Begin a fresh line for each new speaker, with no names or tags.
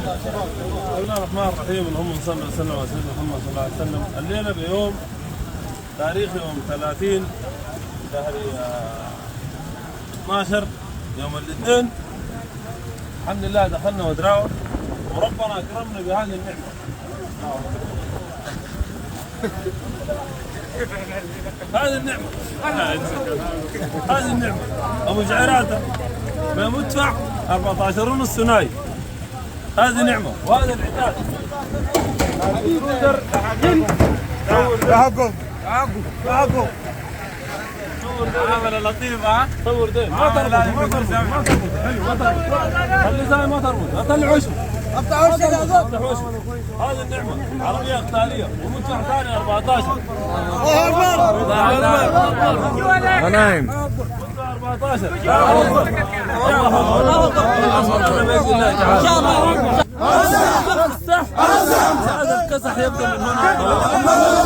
بسم الله الرحمن الرحيم. اللهم صل وسلم على سيدنا محمد صلى الله عليه وسلم. الليله بيوم تاريخ يوم 30 شهر 12 يوم الاثنين. الحمد لله دخلنا ودراوة وربنا اكرمنا بهذه النعمه. هذه النعمه هذه النعمه ابو جعيراته ما مدفع 14 ونص ناي. هذه نعمه وهذا العتاد.
يعقوب
صور ده عمل لطيف. صور ده ما تربط ما تربط خلي زي ما تربط. اطلع وشه افتح وشه. هذه النعمه عربيه قتاليه ومدفع ثاني 14.
غنايم
14 هذا الكسح يبدا من هنا.